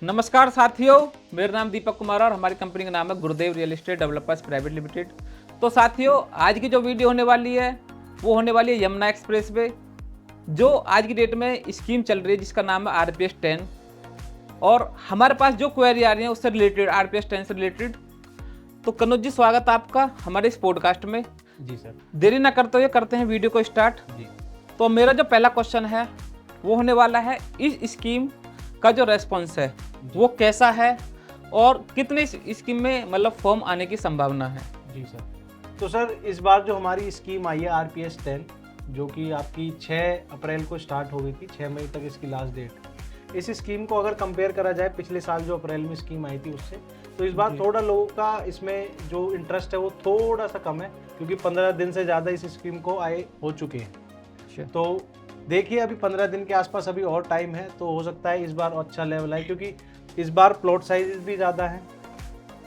नमस्कार साथियों, मेरा नाम दीपक कुमार और हमारी कंपनी का नाम है गुरुदेव real estate developers private limited. तो साथियों, आज की जो वीडियो होने वाली है वो होने वाली है यमुना एक्सप्रेस वे, जो आज की डेट में स्कीम चल रही है जिसका नाम है RPS 10। और हमारे पास जो क्वेरी आ रही है उससे रिलेटेड, RPS 10 से रिलेटेड। तो कनुज जी, स्वागत आपका हमारे इस पॉडकास्ट में। जी सर। देरी ना करते हुए करते हैं वीडियो को स्टार्ट। जी। तो मेरा जो पहला क्वेश्चन है वो होने वाला है, इस स्कीम का जो रेस्पॉन्स है वो कैसा है और कितने इस स्कीम में मतलब फॉर्म आने की संभावना है? जी सर। तो सर, इस बार जो हमारी स्कीम आई है RPS 10, जो कि आपकी 6 अप्रैल को स्टार्ट हो गई थी, 6 मई तक इसकी लास्ट डेट। इस स्कीम को अगर कंपेयर करा जाए पिछले साल जो अप्रैल में स्कीम आई थी उससे, तो इस बार थोड़ा लोगों का इसमें जो इंटरेस्ट है वो थोड़ा सा कम है, क्योंकि 15 दिन से ज़्यादा इस स्कीम को आए हो चुके हैं। तो देखिए, अभी 15 दिन के आसपास अभी और टाइम है, तो हो सकता है इस बार अच्छा लेवल आए, क्योंकि इस बार प्लॉट साइज भी ज़्यादा है।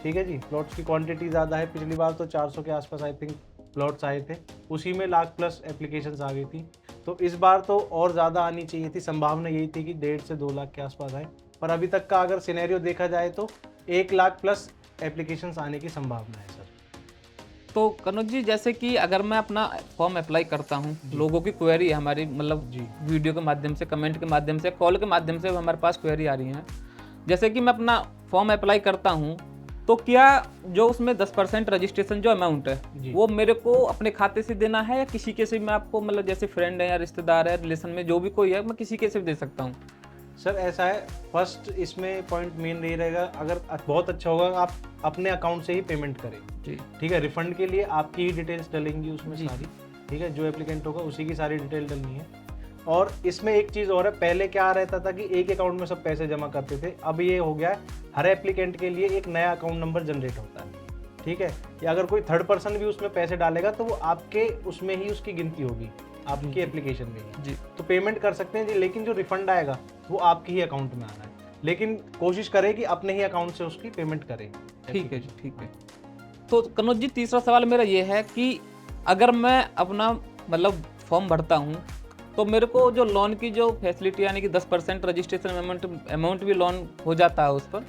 ठीक है जी, प्लॉट्स की क्वांटिटी ज़्यादा है। पिछली बार तो 400 के आसपास आई थिंक प्लॉट्स आए थे, उसी में लाख प्लस एप्लीकेशंस आ गई थी। तो इस बार तो और ज़्यादा आनी चाहिए थी, संभावना यही थी कि 1.5 से 2 लाख के आसपास आए, पर अभी तक का अगर सिनेरियो देखा जाए तो 1 लाख प्लस एप्लीकेशंस आने की संभावना है सर। तो कनुज जी, जैसे कि अगर मैं अपना फॉर्म अप्लाई करता हूँ, लोगों की क्वेरी है हमारी, मतलब वीडियो के माध्यम से, कमेंट के माध्यम से, कॉल के माध्यम से हमारे पास क्वेरी आ रही है। जैसे कि मैं अपना फॉर्म अप्लाई करता हूँ, तो क्या जो उसमें 10% रजिस्ट्रेशन जो अमाउंट है वो मेरे को अपने खाते से देना है, या किसी के से मैं आपको, मतलब जैसे फ्रेंड है या रिश्तेदार है, रिलेशन में जो भी कोई है, मैं किसी के से भी दे सकता हूँ? सर ऐसा है, फर्स्ट इसमें पॉइंट मेन नहीं रहेगा, अगर बहुत अच्छा होगा आप अपने अकाउंट से ही पेमेंट करें। जी, ठीक है। रिफंड के लिए आपकी ही डिटेल्स डलेंगी उसमें सारी। ठीक है, जो एप्लीकेंट होगा उसी की सारी डिटेल डलनी है। और इसमें एक चीज़ और है, पहले क्या रहता था कि एक अकाउंट में सब पैसे जमा करते थे, अब ये हो गया है हर एप्लीकेंट के लिए एक नया अकाउंट नंबर जनरेट होता है। ठीक है, या अगर कोई थर्ड पर्सन भी उसमें पैसे डालेगा तो वो आपके उसमें ही उसकी गिनती होगी, आपकी एप्लीकेशन में ही। जी। तो पेमेंट कर सकते हैं जी, लेकिन जो रिफंड आएगा वो आपके ही अकाउंट में आना है। लेकिन कोशिश करें कि अपने ही अकाउंट से उसकी पेमेंट करें। ठीक है जी, ठीक है। तो कनुज जी, तीसरा सवाल मेरा ये है कि अगर मैं अपना मतलब फॉर्म भरता हूँ, तो मेरे को जो लोन की जो फैसिलिटी, यानी कि 10% रजिस्ट्रेशन अमाउंट भी लोन हो जाता है उस पर,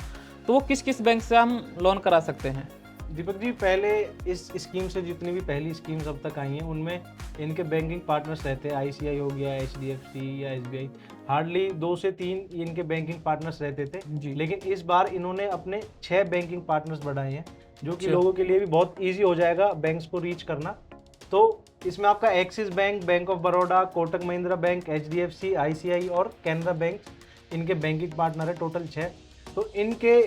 तो वो किस किस बैंक से हम लोन करा सकते हैं? दीपक जी, पहले इस स्कीम से जितनी भी पहली स्कीम्स अब तक आई हैं उनमें इनके बैंकिंग पार्टनर्स रहते हैं। ICI हो गया, HDFC या SBI, हार्डली 2 से 3 इनके बैंकिंग पार्टनर्स रहते थे जी। लेकिन इस बार इन्होंने अपने 6 बैंकिंग पार्टनर्स बढ़ाए हैं, जो कि लोगों के लिए भी बहुत ईजी हो जाएगा बैंक्स को रीच करना। तो इसमें आपका axis bank, bank of Baroda, Kotak Mahindra bank, HDFC, ICI और कैनरा बैंक इनके बैंकिंग पार्टनर है, टोटल 6। तो इनके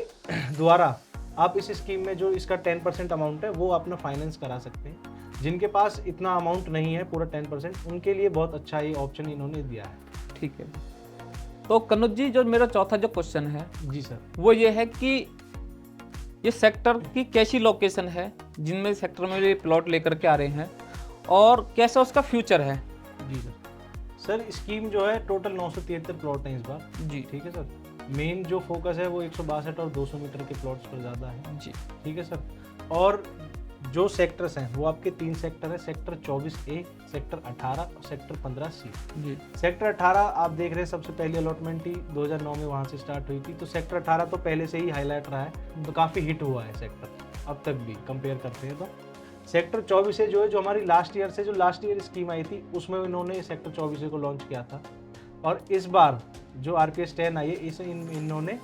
द्वारा आप इस स्कीम में जो इसका 10% अमाउंट है वो अपना फाइनेंस करा सकते हैं। जिनके पास इतना अमाउंट नहीं है पूरा 10%, उनके लिए बहुत अच्छा ये ऑप्शन इन्होंने दिया है। ठीक है। तो कनुज जी, जो मेरा चौथा जो क्वेश्चन है जी सर। वो ये है कि ये सेक्टर की कैसी लोकेशन है जिनमें सेक्टर में ये प्लॉट लेकर के आ रहे हैं, और कैसा उसका फ्यूचर है? जी सर। सर, स्कीम जो है टोटल 973 प्लॉट हैं इस बार। जी। ठीक है सर। मेन जो फोकस है वो 162 और 200 मीटर के प्लॉट्स पर ज़्यादा है। जी। ठीक है सर। और जो सेक्टर्स हैं वो आपके 3 सेक्टर है, सेक्टर 24A, सेक्टर 18 और सेक्टर 15C। जी। सेक्टर 18 आप देख रहे हैं, सबसे पहली अलॉटमेंट ही 2009 में वहाँ से स्टार्ट हुई थी, तो सेक्टर 18 तो पहले से ही हाईलाइट रहा है, तो काफ़ी हिट हुआ है सेक्टर अब तक भी कंपेयर करते हैं तो। सेक्टर 24A जो है, जो हमारी लास्ट ईयर स्कीम आई थी उसमें इन्होंने सेक्टर 24A को लॉन्च किया था। और इस बार जो RPS 10 आई है, इस इन्होंने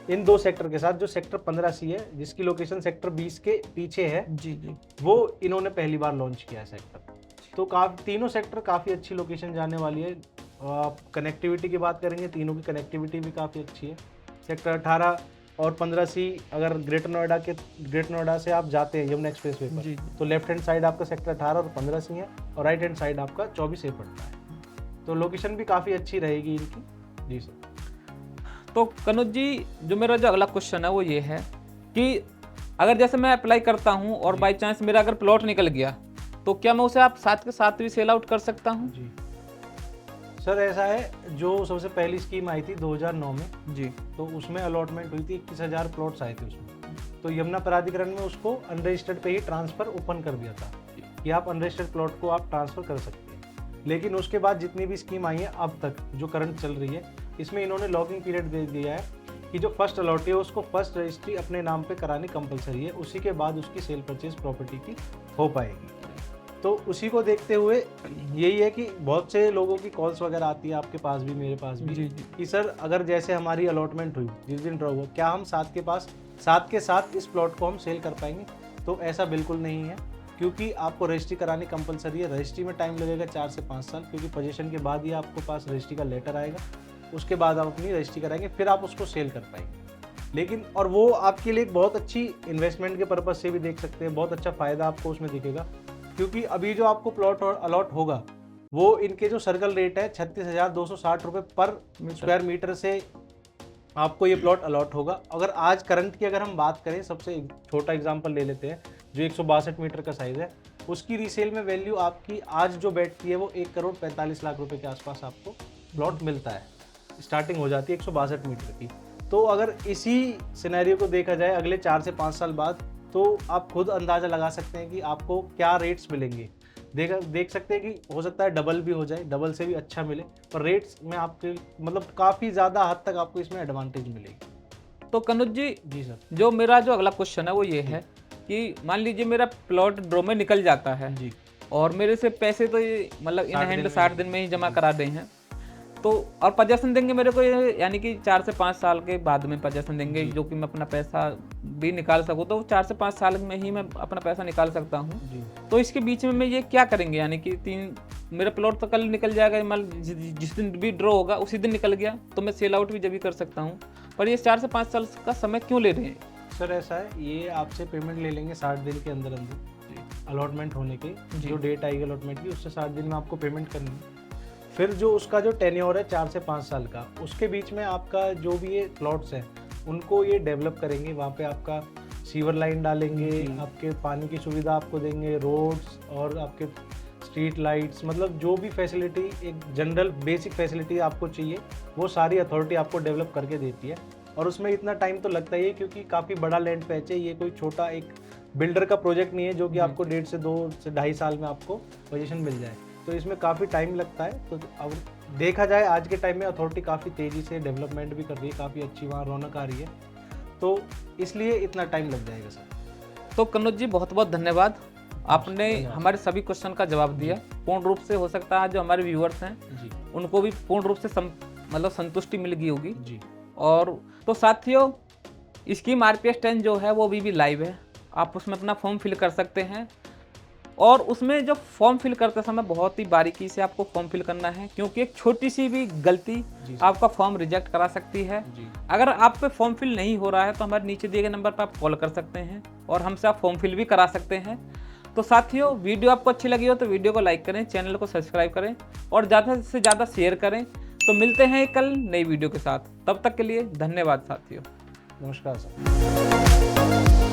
इन 2 सेक्टर के साथ, जो सेक्टर 15C है जिसकी लोकेशन सेक्टर 20 के पीछे है, जी। जी। वो इन्होंने पहली बार लॉन्च किया है सेक्टर। तो तीनों सेक्टर काफ़ी अच्छी लोकेशन जाने वाली है। कनेक्टिविटी की बात करेंगे, तीनों की कनेक्टिविटी भी काफ़ी अच्छी है। सेक्टर 18 और 15C अगर ग्रेटर नोएडा से आप जाते हैं यमुना एक्सप्रेस वे पर, तो लेफ्ट हैंड साइड आपका सेक्टर 18 और 15C है, और राइट हैंड साइड आपका 24A पड़ता है। तो लोकेशन भी काफ़ी अच्छी रहेगी इनकी। जी सर। तो कनुज जी, जो मेरा जो अगला क्वेश्चन है वो ये है कि अगर जैसे मैं अप्लाई करता हूँ और बाई चांस मेरा अगर प्लॉट निकल गया, तो क्या मैं उसे आप साथ के साथ भी सेल आउट कर सकता हूँ? जी सर, ऐसा है, जो सबसे पहली स्कीम आई थी 2009 में जी, तो उसमें अलॉटमेंट हुई थी, 21,000 प्लॉट्स आए थे उसमें। तो यमुना प्राधिकरण में उसको अनरजिस्टर्ड पे ही ट्रांसफ़र ओपन कर दिया था कि आप अनरजिस्टर्ड प्लॉट को आप ट्रांसफ़र कर सकते हैं। लेकिन उसके बाद जितनी भी स्कीम आई है अब तक जो करंट चल रही है, इसमें इन्होंने लॉकिंग पीरियड दे दिया है कि जो फर्स्ट अलॉटी है उसको फर्स्ट रजिस्ट्री अपने नाम पे करानी कंपलसरी है, उसी के बाद उसकी सेल परचेज प्रॉपर्टी की हो पाएगी। तो उसी को देखते हुए यही है कि बहुत से लोगों की कॉल्स वगैरह आती है, आपके पास भी मेरे पास भी, जी, जी। कि सर अगर जैसे हमारी अलॉटमेंट हुई जिस दिन ड्रॉ हुआ, क्या हम साथ के साथ इस प्लॉट को हम सेल कर पाएंगे? तो ऐसा बिल्कुल नहीं है, क्योंकि आपको रजिस्ट्री करानी कंपलसरी है। रजिस्ट्री में टाइम लगेगा 4 से 5 साल, क्योंकि पोजीशन के बाद ही आपको पास रजिस्ट्री का लेटर आएगा, उसके बाद आप अपनी रजिस्ट्री कराएंगे, फिर आप उसको सेल कर पाएंगे। लेकिन और वो आपके लिए एक बहुत अच्छी इन्वेस्टमेंट के पर्पज से भी देख सकते हैं, बहुत अच्छा फ़ायदा आपको उसमें दिखेगा, क्योंकि अभी जो आपको प्लॉट अलॉट होगा वो इनके जो सर्कल रेट है 36,260 रुपये पर स्क्वायर मीटर से आपको ये प्लॉट अलॉट होगा। अगर आज करंट की अगर हम बात करें, सबसे छोटा एग्जांपल ले लेते हैं, जो 162 मीटर का साइज़ है, उसकी रीसेल में वैल्यू आपकी आज जो बैठती है वो 1,45,00,000 रुपए के आसपास आपको प्लॉट मिलता है, स्टार्टिंग हो जाती है 162 मीटर की। तो अगर इसी सिनेरियो को देखा जाए अगले 4 से 5 साल बाद, तो आप खुद अंदाज़ा लगा सकते हैं कि आपको क्या रेट्स मिलेंगे। देख सकते हैं कि हो सकता है डबल भी हो जाए, डबल से भी अच्छा मिले, पर रेट्स में आपके मतलब काफ़ी ज़्यादा हद तक आपको इसमें एडवांटेज मिलेगी। तो कनुज जी सर। मेरा जो अगला क्वेश्चन है वो ये है कि मान लीजिए मेरा प्लॉट ड्रॉ में निकल जाता है जी। और मेरे से पैसे तो ये मतलब इन 60 हैंड दिन में 60 दिन में ही जमा करा दें हैं, तो और पोजेसन देंगे मेरे को, यानी कि 4 से 5 साल के बाद में पोजेसन देंगे, जो कि मैं अपना पैसा भी निकाल सकूँ, तो 4 से 5 साल में ही मैं अपना पैसा निकाल सकता हूँ। तो इसके बीच में ये क्या करेंगे, यानी कि मेरा प्लॉट तो कल निकल जाएगा, मान जिस दिन भी ड्रॉ होगा उसी दिन निकल गया, तो मैं सेल आउट भी जब भी कर सकता हूँ, पर ये 4 से 5 साल का समय क्यों ले रहे हैं? सर ऐसा है, ये आपसे पेमेंट ले लेंगे 60 दिन के अंदर अलॉटमेंट होने के, जो डेट आएगी अलॉटमेंट की, उससे 60 दिन में आपको पेमेंट करनी है। फिर जो उसका जो टेन्योर है 4 से 5 साल का, उसके बीच में आपका जो भी ये प्लॉट्स हैं उनको ये डेवलप करेंगे, वहाँ पे आपका सीवर लाइन डालेंगे, आपके पानी की सुविधा आपको देंगे, रोड्स और आपके स्ट्रीट लाइट्स, मतलब जो भी फैसिलिटी एक जनरल बेसिक फैसिलिटी आपको चाहिए वो सारी अथॉरिटी आपको डेवलप करके देती है। और उसमें इतना टाइम तो लगता ही है, क्योंकि काफ़ी बड़ा लैंड पैच है, ये कोई छोटा एक बिल्डर का प्रोजेक्ट नहीं है जो कि आपको 1.5 से 2 से 2.5 साल में आपको पोजीशन मिल जाए, तो इसमें काफ़ी टाइम लगता है। तो अब देखा जाए आज के टाइम में अथॉरिटी काफ़ी तेज़ी से डेवलपमेंट भी कर रही है, काफ़ी अच्छी वहाँ रौनक आ रही है, तो इसलिए इतना टाइम लग जाएगा सर। तो कनुज जी बहुत बहुत धन्यवाद, आपने हमारे सभी क्वेश्चन का जवाब दिया। पूर्ण रूप से हो सकता है जो हमारे व्यूअर्स हैं जी, उनको भी पूर्ण रूप से मतलब संतुष्टि मिल गई होगी। जी। और तो साथियों, स्कीम RPS 10 जो है वो भी लाइव है, आप उसमें अपना फॉर्म फिल कर सकते हैं, और उसमें जो फॉर्म फिल करते समय बहुत ही बारीकी से आपको फॉर्म फिल करना है, क्योंकि एक छोटी सी भी गलती आपका फॉर्म रिजेक्ट करा सकती है। अगर आप पे फॉर्म फिल नहीं हो रहा है तो हमारे नीचे दिए गए नंबर पर आप कॉल कर सकते हैं और हमसे आप फॉर्म फिल भी करा सकते हैं। तो साथियों, वीडियो आपको अच्छी लगी हो तो वीडियो को लाइक करें, चैनल को सब्सक्राइब करें और ज़्यादा से ज़्यादा शेयर करें। तो मिलते हैं कल नई वीडियो के साथ, तब तक के लिए धन्यवाद साथियों। नमस्कार सर।